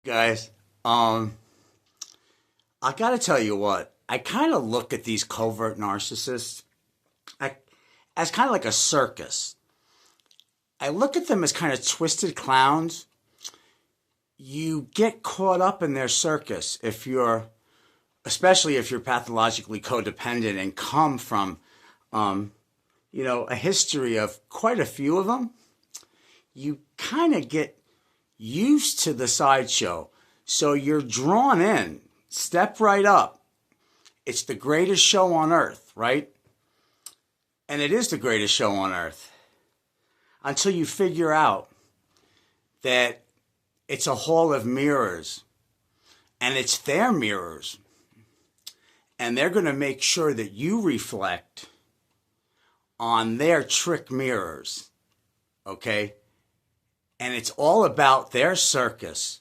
Guys, I gotta tell you what, I kind of look at these covert narcissists I, as kind of like a circus. I look at them as kind of twisted clowns. You get caught up in their circus especially if you're pathologically codependent and come from, a history of quite a few of them. You kind of get used to the sideshow. So you're drawn in. Step right up. It's the greatest show on earth, right? And it is the greatest show on earth. Until you figure out that it's a hall of mirrors. And it's their mirrors. And they're going to make sure that you reflect on their trick mirrors. Okay? And it's all about their circus.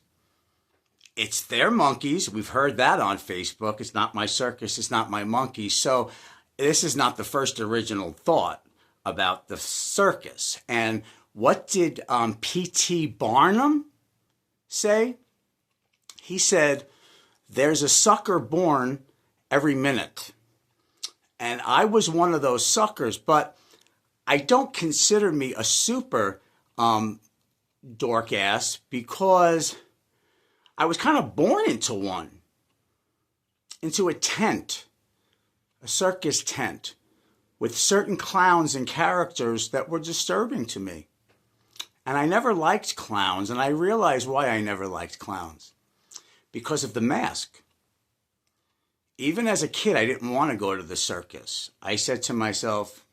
It's their monkeys. We've heard that on Facebook. It's not my circus. It's not my monkeys. So this is not the first original thought about the circus. And what did P.T. Barnum say? He said, there's a sucker born every minute. And I was one of those suckers, but I don't consider me a super dork ass because I was kind of born into a tent, a circus tent with certain clowns and characters that were disturbing to me. And I never liked clowns, and I realized why I never liked clowns. Because of the mask. Even as a kid, I didn't want to go to the circus. I said to myself,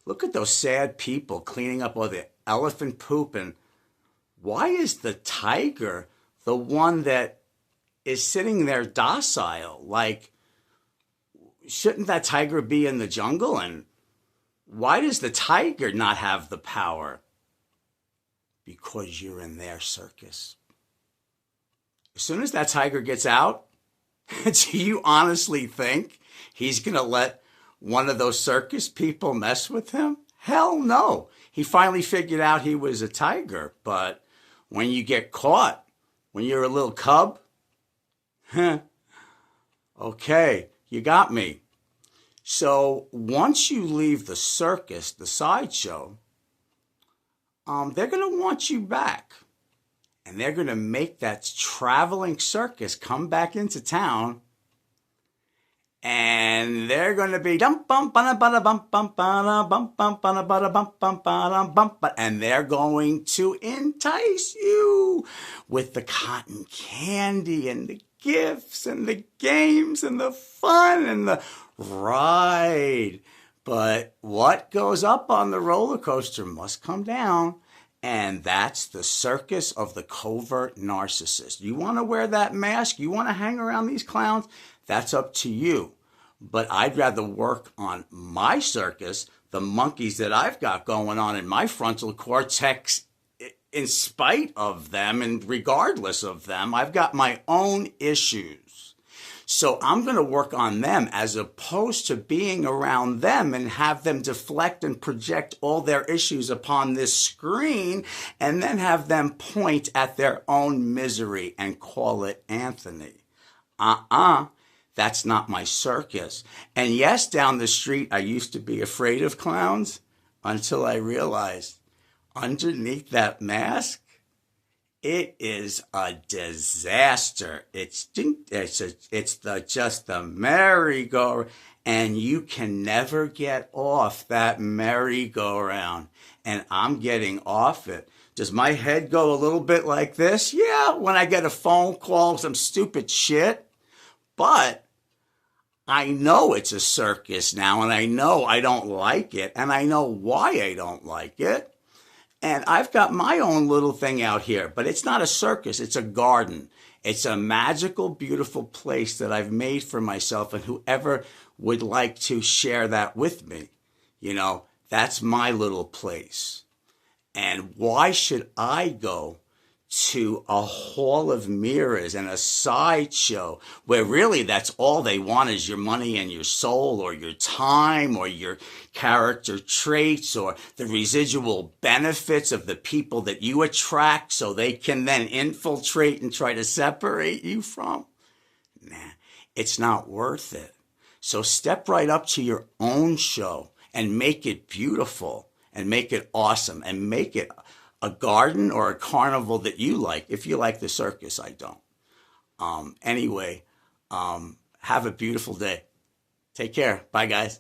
look at those sad people cleaning up all the elephant poop, and why is the tiger the one that is sitting there docile? Like, shouldn't that tiger be in the jungle? And why does the tiger not have the power? Because you're in their circus. As soon as that tiger gets out, do you honestly think he's going to let one of those circus people mess with him? Hell no. He finally figured out he was a tiger. But when you get caught, when you're a little cub, okay, you got me. So once you leave the circus, the sideshow, they're going to want you back. And they're going to make that traveling circus come back into town. And they're going to be and they're going to entice you with the cotton candy and the gifts and the games and the fun and the ride. But what goes up on the roller coaster must come down. And that's the circus of the covert narcissist. You want to wear that mask? You want to hang around these clowns? That's up to you. But I'd rather work on my circus, the monkeys that I've got going on in my frontal cortex, in spite of them and regardless of them. I've got my own issues. So I'm going to work on them as opposed to being around them and have them deflect and project all their issues upon this screen and then have them point at their own misery and call it Anthony. That's not my circus. And yes, down the street, I used to be afraid of clowns until I realized underneath that mask, it is a disaster. It's just the merry-go, and you can never get off that merry-go-round. And I'm getting off it. Does my head go a little bit like this? Yeah, when I get a phone call, some stupid shit. But I know it's a circus now, and I know I don't like it, and I know why I don't like it. And I've got my own little thing out here, but it's not a circus. It's a garden. It's a magical, beautiful place that I've made for myself, and whoever would like to share that with me, that's my little place. And why should I go to a hall of mirrors and a sideshow where really that's all they want is your money and your soul or your time or your character traits or the residual benefits of the people that you attract so they can then infiltrate and try to separate you from. Nah, it's not worth it. So step right up to your own show and make it beautiful and make it awesome and make it a garden or a carnival that you like. If you like the circus, I don't. Anyway, have a beautiful day. Take care. Bye, guys.